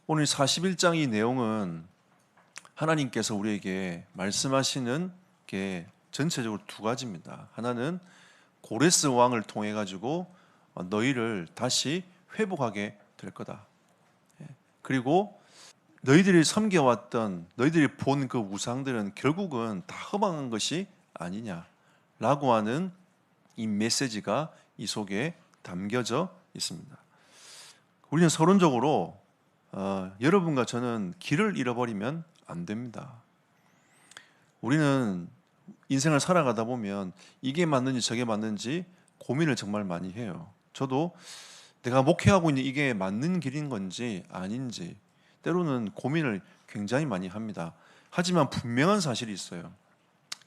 오늘 41장 이 내용은 하나님께서 우리에게 말씀하시는 게 전체적으로 두 가지입니다. 하나는 고레스 왕을 통해 가지고 너희를 다시 회복하게 될 거다. 그리고 너희들이 섬겨왔던 너희들이 본 그 우상들은 결국은 다 허망한 것이 아니냐라고 하는 이 메시지가 이 속에 담겨져 있습니다. 우리는 서론적으로 여러분과 저는 길을 잃어버리면 안 됩니다. 우리는 인생을 살아가다 보면 이게 맞는지 저게 맞는지 고민을 정말 많이 해요. 저도 내가 목회하고 있는 이게 맞는 길인 건지 아닌지 때로는 고민을 굉장히 많이 합니다. 하지만 분명한 사실이 있어요.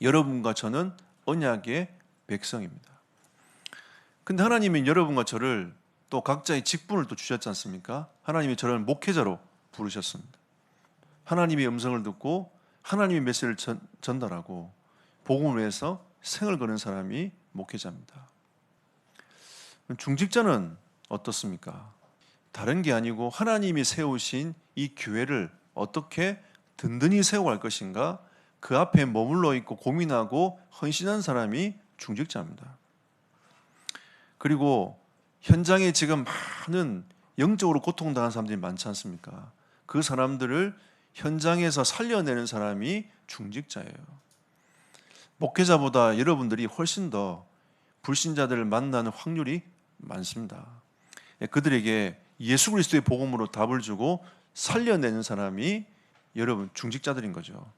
여러분과 저는 언약의 백성입니다. 근데 하나님은 여러분과 저를 또 각자의 직분을 또 주셨지 않습니까? 하나님이 저를 목회자로 부르셨습니다. 하나님의 음성을 듣고 하나님의 메시지를 전달하고 복음을 위해서 생을 거는 사람이 목회자입니다. 중직자는 어떻습니까? 다른 게 아니고 하나님이 세우신 이 교회를 어떻게 든든히 세워갈 것인가 그 앞에 머물러 있고 고민하고 헌신한 사람이 중직자입니다. 그리고 현장에 지금 많은 영적으로 고통당한 사람들이 많지 않습니까? 그 사람들을 현장에서 살려내는 사람이 중직자예요. 목회자보다 여러분들이 훨씬 더 불신자들을 만나는 확률이 많습니다. 그들에게 예수 그리스도의 복음으로 답을 주고 살려내는 사람이 여러분 중직자들인 거죠.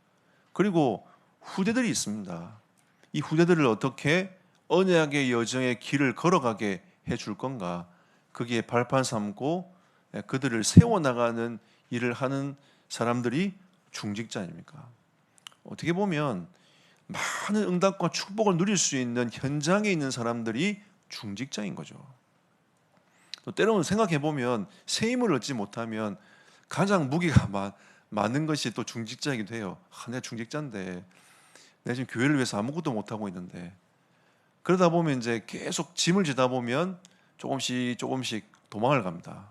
그리고 후대들이 있습니다. 이 후대들을 어떻게 언약의 여정의 길을 걸어가게 해줄 건가? 거기에 발판 삼고 그들을 세워나가는 일을 하는 사람들이 중직자입니까? 어떻게 보면 많은 응답과 축복을 누릴 수 있는 현장에 있는 사람들이 중직자인 거죠. 또 때로는 생각해 보면 새 힘을 얻지 못하면 가장 무게가 많은 것이 또 중직자이기도 해요. 내가 중직자인데 내가 지금 교회를 위해서 아무것도 못하고 있는데 그러다 보면 이제 계속 짐을 지다 보면 조금씩 도망을 갑니다.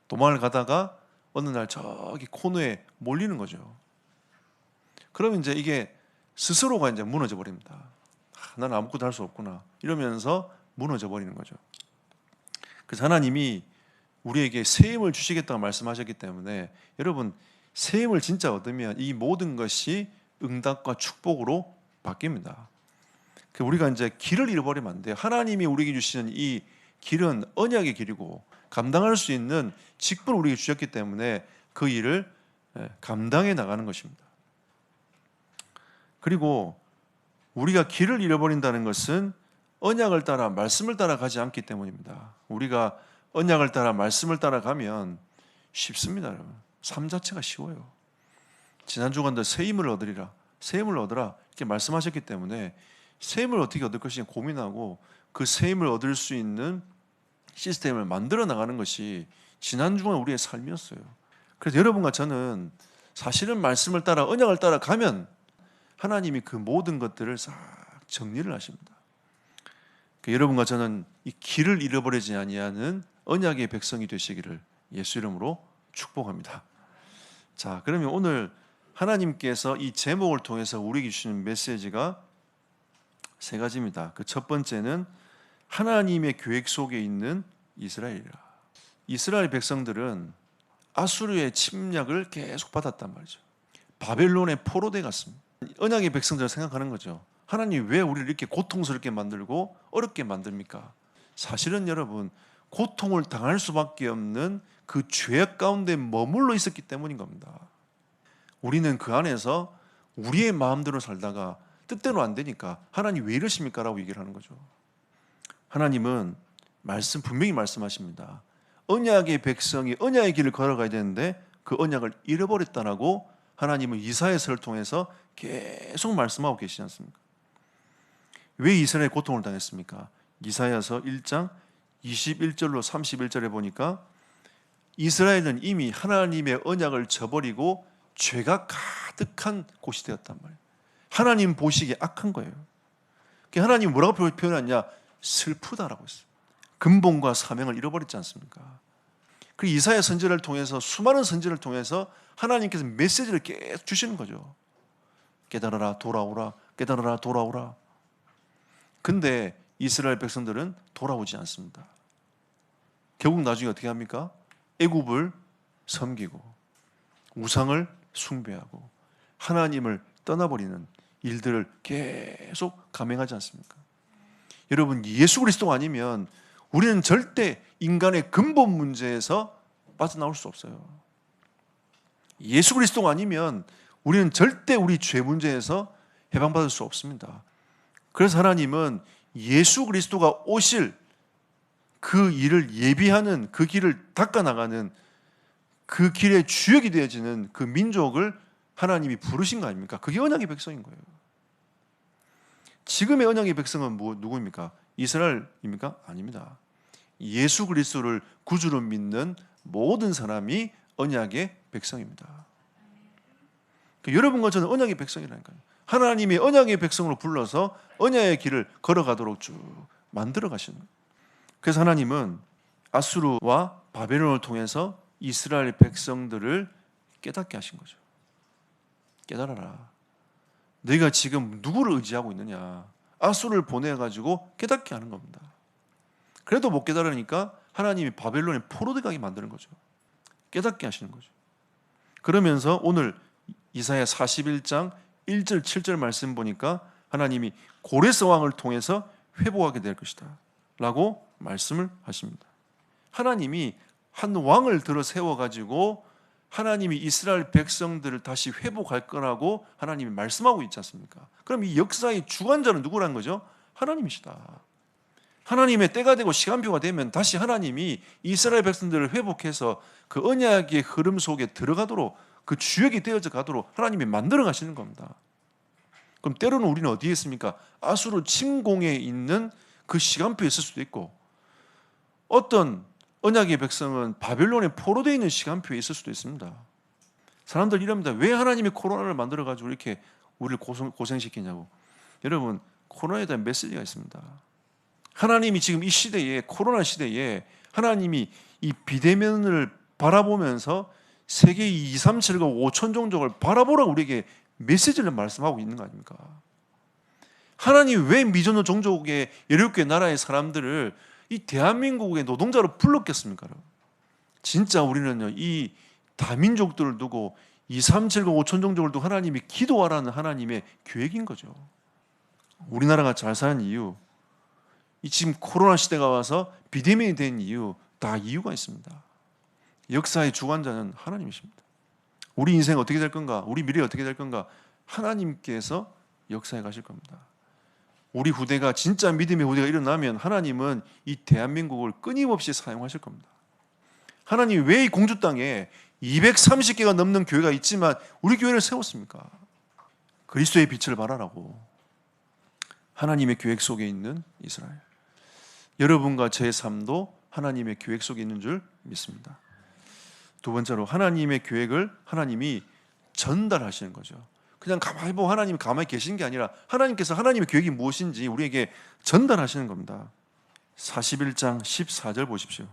도망을 가다가 어느 날 저기 코너에 몰리는 거죠. 그러면 이제 이게 스스로가 이제 무너져 버립니다. 나는 아무것도 할 수 없구나 이러면서 무너져 버리는 거죠. 그래서 하나님이 우리에게 새 힘을 주시겠다고 말씀하셨기 때문에 여러분 새 힘을 진짜 얻으면 이 모든 것이 응답과 축복으로 바뀝니다. 우리가 이제 길을 잃어버리면 안 돼요. 하나님이 우리에게 주시는 이 길은 언약의 길이고 감당할 수 있는 직분을 우리에게 주셨기 때문에 그 일을 감당해 나가는 것입니다. 그리고 우리가 길을 잃어버린다는 것은 언약을 따라 말씀을 따라 가지 않기 때문입니다. 우리가 언약을 따라 말씀을 따라 가면 쉽습니다. 여러분. 삶 자체가 쉬워요. 지난 주간도 새 힘을 얻으리라, 새 힘을 얻으라 이렇게 말씀하셨기 때문에 새 힘을 어떻게 얻을 것인지 고민하고 그 새 힘을 얻을 수 있는 시스템을 만들어 나가는 것이 지난 주간 우리의 삶이었어요. 그래서 여러분과 저는 사실은 말씀을 따라 언약을 따라 가면 하나님이 그 모든 것들을 싹 정리를 하십니다. 여러분과 저는 이 길을 잃어버리지 아니하는 언약의 백성이 되시기를 예수 이름으로 축복합니다. 자, 그러면 오늘 하나님께서 이 제목을 통해서 우리에게 주시는 메시지가 세 가지입니다. 그 첫 번째는 하나님의 계획 속에 있는 이스라엘이라. 이스라엘 백성들은 아수르의 침략을 계속 받았단 말이죠. 바벨론의 포로대 같습니다. 언약의 백성들을 생각하는 거죠. 하나님 왜 우리를 이렇게 고통스럽게 만들고 어렵게 만듭니까? 사실은 여러분 고통을 당할 수밖에 없는 그 죄악 가운데 머물러 있었기 때문인 겁니다. 우리는 그 안에서 우리의 마음대로 살다가 뜻대로 안 되니까 하나님 왜 이러십니까? 라고 얘기를 하는 거죠. 하나님은 분명히 말씀하십니다. 언약의 백성이 언약의 길을 걸어가야 되는데 그 언약을 잃어버렸다라고 하나님은 이사야서를 통해서 계속 말씀하고 계시지 않습니까? 왜 이스라엘이 고통을 당했습니까? 이사야서 1장 21절로 31절에 보니까 이스라엘은 이미 하나님의 언약을 저버리고 죄가 가득한 곳이 되었단 말이에요. 하나님 보시기에 악한 거예요. 하나님 뭐라고 표현하냐? 슬프다라고 했어요. 근본과 사명을 잃어버렸지 않습니까? 그 이사야 선지자를 통해서, 수많은 선지자를 통해서 하나님께서 메시지를 계속 주시는 거죠. 깨달아라, 돌아오라, 깨달아라, 돌아오라. 근데 이스라엘 백성들은 돌아오지 않습니다. 결국 나중에 어떻게 합니까? 애굽을 섬기고 우상을 숭배하고 하나님을 떠나버리는 일들을 계속 감행하지 않습니까? 여러분, 예수 그리스도가 아니면 우리는 절대 인간의 근본 문제에서 빠져나올 수 없어요. 예수 그리스도가 아니면 우리는 절대 우리 죄 문제에서 해방받을 수 없습니다. 그래서 하나님은 예수 그리스도가 오실 그 일을 예비하는, 그 길을 닦아나가는, 그 길의 주역이 되어지는 그 민족을 하나님이 부르신 거 아닙니까? 그게 언약의 백성인 거예요. 지금의 언약의 백성은 누구입니까? 이스라엘입니까? 아닙니다. 예수 그리스도를 구주로 믿는 모든 사람이 언약의 백성입니다. 여러분과 저는 언약의 백성이라니까요. 하나님이 언약의 백성으로 불러서 언약의 길을 걸어가도록 쭉 만들어 가시는 거예요. 그래서 하나님은 아수르와 바벨론을 통해서 이스라엘 백성들을 깨닫게 하신 거죠. 깨달아라. 너희가 지금 누구를 의지하고 있느냐. 아수르를 보내가지고 깨닫게 하는 겁니다. 그래도 못 깨달으니까 하나님이 바벨론에 포로되게 하게 만드는 거죠. 깨닫게 하시는 거죠. 그러면서 오늘 이사야 41장 1절 7절 말씀 보니까 하나님이 고레스 왕을 통해서 회복하게 될 것이다 라고 말씀을 하십니다. 하나님이 한 왕을 들어 세워가지고 하나님이 이스라엘 백성들을 다시 회복할 거라고 하나님이 말씀하고 있지 않습니까? 그럼 이 역사의 주관자는 누구라는 거죠? 하나님이시다. 하나님의 때가 되고 시간표가 되면 다시 하나님이 이스라엘 백성들을 회복해서 그 언약의 흐름 속에 들어가도록, 그 주역이 되어져 가도록 하나님이 만들어 가시는 겁니다. 그럼 때로는 우리는 어디에 있습니까? 아수르 침공에 있는 그 시간표에 있을 수도 있고, 어떤 언약의 백성은 바벨론에 포로되어 있는 시간표에 있을 수도 있습니다. 사람들 이럽니다. 왜 하나님이 코로나를 만들어가지고 이렇게 우리를 고생시키냐고. 여러분, 코로나에 대한 메시지가 있습니다. 하나님이 지금 이 시대에, 코로나 시대에 하나님이 이 비대면을 바라보면서 세계 2, 3, 7과 5천 종족을 바라보라고 우리에게 메시지를 말씀하고 있는 거 아닙니까? 하나님 왜 미전노 종족의 17개 나라의 사람들을 이 대한민국의 노동자로 불렀겠습니까? 진짜 우리는요, 이 다민족들을 두고 2, 3, 7과 5천 종족을 두고 하나님이 기도하라는 하나님의 계획인 거죠. 우리나라가 잘 사는 이유, 이 지금 코로나 시대가 와서 비대면이 된 이유, 다 이유가 있습니다. 역사의 주관자는 하나님이십니다. 우리 인생 어떻게 될 건가? 우리 미래 어떻게 될 건가? 하나님께서 역사해 가실 겁니다. 우리 후대가 진짜 믿음의 후대가 일어나면 하나님은 이 대한민국을 끊임없이 사용하실 겁니다. 하나님이 왜 이 공주 땅에 230개가 넘는 교회가 있지만 우리 교회를 세웠습니까? 그리스도의 빛을 발하라고. 하나님의 계획 속에 있는 이스라엘. 여러분과 제 삶도 하나님의 계획 속에 있는 줄 믿습니다. 두 번째로 하나님의 계획을 하나님이 전달하시는 거죠. 그냥 가만히 보고 하나님이 가만히 계시는 게 아니라 하나님께서 하나님의 계획이 무엇인지 우리에게 전달하시는 겁니다. 41장 14절 보십시오.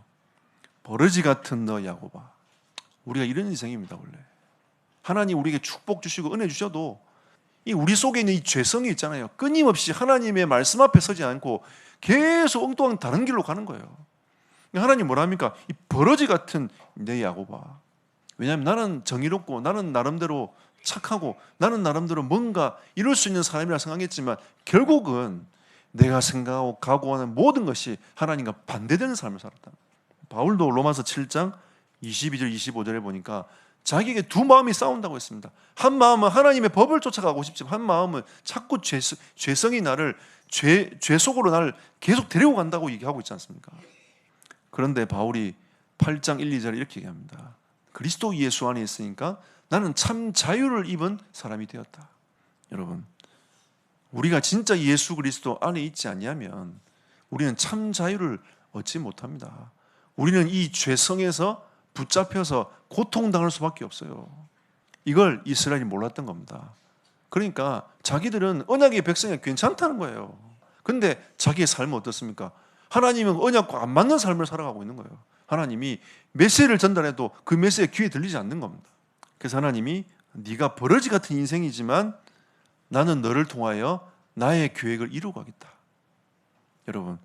버러지 같은 너 야곱아. 우리가 이런 인생입니다. 원래 하나님 우리에게 축복 주시고 은혜 주셔도 이 우리 속에 있는 이 죄성이 있잖아요. 끊임없이 하나님의 말씀 앞에 서지 않고 계속 엉뚱한 다른 길로 가는 거예요. 하나님 뭐라 합니까? 이 버러지 같은 내 야곱아. 왜냐하면 나는 정의롭고 나는 나름대로 착하고 나는 나름대로 뭔가 이룰 수 있는 사람이라 생각했지만 결국은 내가 생각하고 각오하는 모든 것이 하나님과 반대되는 삶을 살았다. 바울도 로마서 7장 22절 25절에 보니까 자기에게 두 마음이 싸운다고 했습니다. 한 마음은 하나님의 법을 쫓아가고 싶지만 한 마음은 자꾸 죄성이 나를 죄 속으로 나를 계속 데리고 간다고 얘기하고 있지 않습니까? 그런데 바울이 8장 1, 2절에 이렇게 얘기합니다. 그리스도 예수 안에 있으니까 나는 참 자유를 입은 사람이 되었다. 여러분, 우리가 진짜 예수 그리스도 안에 있지 아니하면 우리는 참 자유를 얻지 못합니다. 우리는 이 죄성에서 붙잡혀서 고통당할 수밖에 없어요. 이걸 이스라엘이 몰랐던 겁니다. 그러니까 자기들은 언약의 백성이 괜찮다는 거예요. 근데 자기의 삶은 어떻습니까? 하나님은 언약과 안 맞는 삶을 살아가고 있는 거예요. 하나님이 메시지를 전달해도 그 메시지가 귀에 들리지 않는 겁니다. 그래서 하나님이 네가 버러지 같은 인생이지만 나는 너를 통하여 나의 계획을 이루어가겠다. 여러분,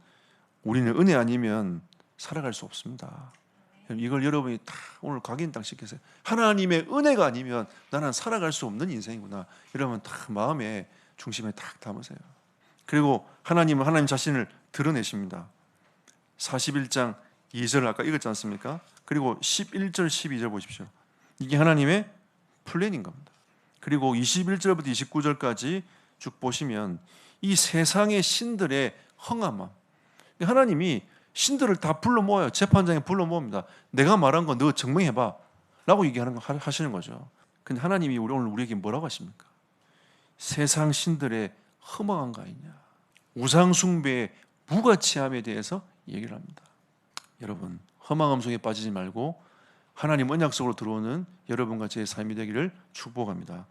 우리는 은혜 아니면 살아갈 수 없습니다. 이걸 여러분이 다 오늘 각인딱 시키세요. 하나님의 은혜가 아니면 나는 살아갈 수 없는 인생이구나. 여러분 다 마음에 중심에 딱 담으세요. 그리고 하나님은 하나님 자신을 드러내십니다. 41장 2절 아까 읽었지 않습니까? 그리고 11절 12절 보십시오. 이게 하나님의 플랜인 겁니다. 그리고 21절부터 29절까지 쭉 보시면 이 세상의 신들의 흥함함, 하나님이 신들을 다 불러 모아요. 재판장에 불러 모읍니다. 내가 말한 거 너 증명해봐 라고 얘기하는 거 하시는 거죠. 근데 하나님이 오늘 우리에게 뭐라고 하십니까? 세상 신들의 허망한 거 아니냐, 우상 숭배의 무가치함에 대해서 얘기를 합니다. 여러분, 허망함 속에 빠지지 말고 하나님 언약 속으로 들어오는 여러분과 제 삶이 되기를 축복합니다.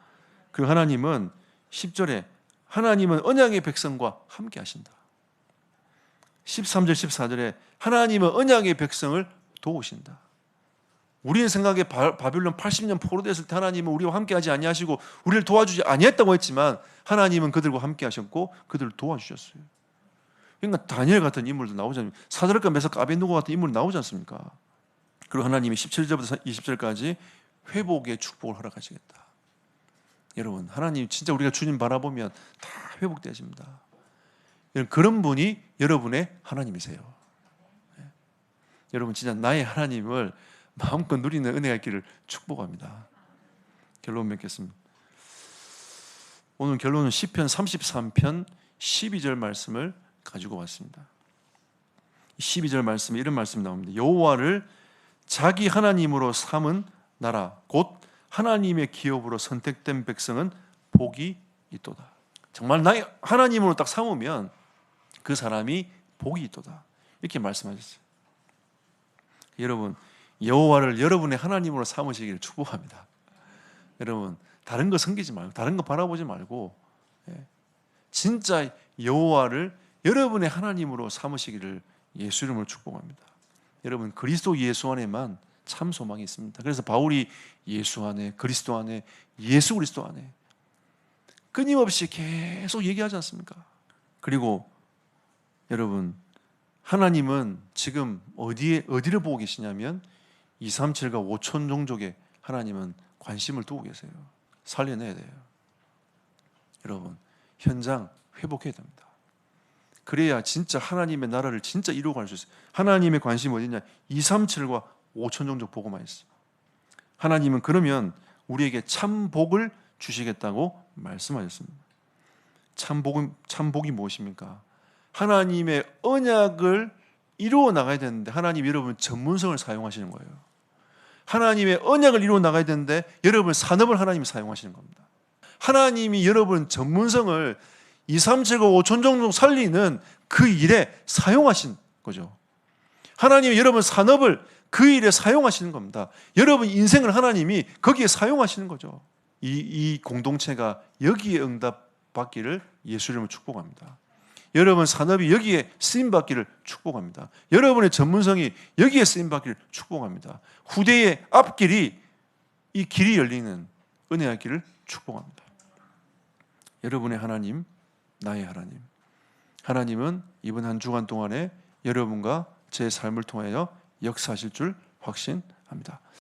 그리고 하나님은 10절에 하나님은 언약의 백성과 함께 하신다. 13절 14절에 하나님은 언약의 백성을 도우신다. 우리의 생각에 바빌론 80년 포로되었을 때 하나님은 우리와 함께하지 아니하시고 우리를 도와주지 아니했다고 했지만 하나님은 그들과 함께하셨고 그들을 도와주셨어요. 그러니까 다니엘 같은 인물도 나오지 않습니까? 사드락과 메삭과 아벤누고 같은 인물이 나오지 않습니까? 그리고 하나님이 17절부터 20절까지 회복의 축복을 허락하시겠다. 여러분, 하나님 진짜 우리가 주님 바라보면 다 회복되십니다. 그런 분이 여러분의 하나님이세요. 여러분 진짜 나의 하나님을 마음껏 누리는 은혜가 있기를 축복합니다. 결론 맺겠습니다. 오늘 결론은 시편 33편 12절 말씀을 가지고 왔습니다. 12절 말씀에 이런 말씀이 나옵니다. 여호와를 자기 하나님으로 삼은 나라 곧 하나님의 기업으로 선택된 백성은 복이 있도다. 정말 나의 하나님으로 딱 삼으면 그 사람이 복이 있도다. 이렇게 말씀하셨어요. 여러분, 여호와를 여러분의 하나님으로 삼으시기를 축복합니다. 여러분, 다른 거 섬기지 말고, 다른 거 바라보지 말고, 진짜 여호와를 여러분의 하나님으로 삼으시기를 예수 이름으로 축복합니다. 여러분, 그리스도 예수 안에만 참 소망이 있습니다. 그래서 바울이 예수 안에, 그리스도 안에, 예수 그리스도 안에 끊임없이 계속 얘기하지 않습니까? 그리고 여러분, 하나님은 지금 어디를 보고 계시냐면 237과 5천 종족에 하나님은 관심을 두고 계세요. 살려내야 돼요. 여러분, 현장 회복해야 됩니다. 그래야 진짜 하나님의 나라를 진짜 이루어갈 수 있어요. 하나님의 관심이 어디냐? 237과 5천 종족 보고만 있어요. 하나님은 그러면 우리에게 참 복을 주시겠다고 말씀하셨습니다. 참 복이 무엇입니까? 하나님의 언약을 이루어 나가야 되는데 하나님 여러분 전문성을 사용하시는 거예요. 하나님의 언약을 이루어 나가야 되는데 여러분 산업을 하나님이 사용하시는 겁니다. 하나님이 여러분 전문성을 2, 3, 7, 5천 종족 살리는 그 일에 사용하신 거죠. 하나님이 여러분 산업을 그 일에 사용하시는 겁니다. 여러분 인생을 하나님이 거기에 사용하시는 거죠. 이 공동체가 여기에 응답받기를 예수 이름으로 축복합니다. 여러분 산업이 여기에 쓰임받기를 축복합니다. 여러분의 전문성이 여기에 쓰임받기를 축복합니다. 후대의 앞길이 이 길이 열리는 은혜의 길을 축복합니다. 여러분의 하나님, 나의 하나님. 하나님은 이번 한 주간 동안에 여러분과 제 삶을 통하여 역사하실 줄 확신합니다.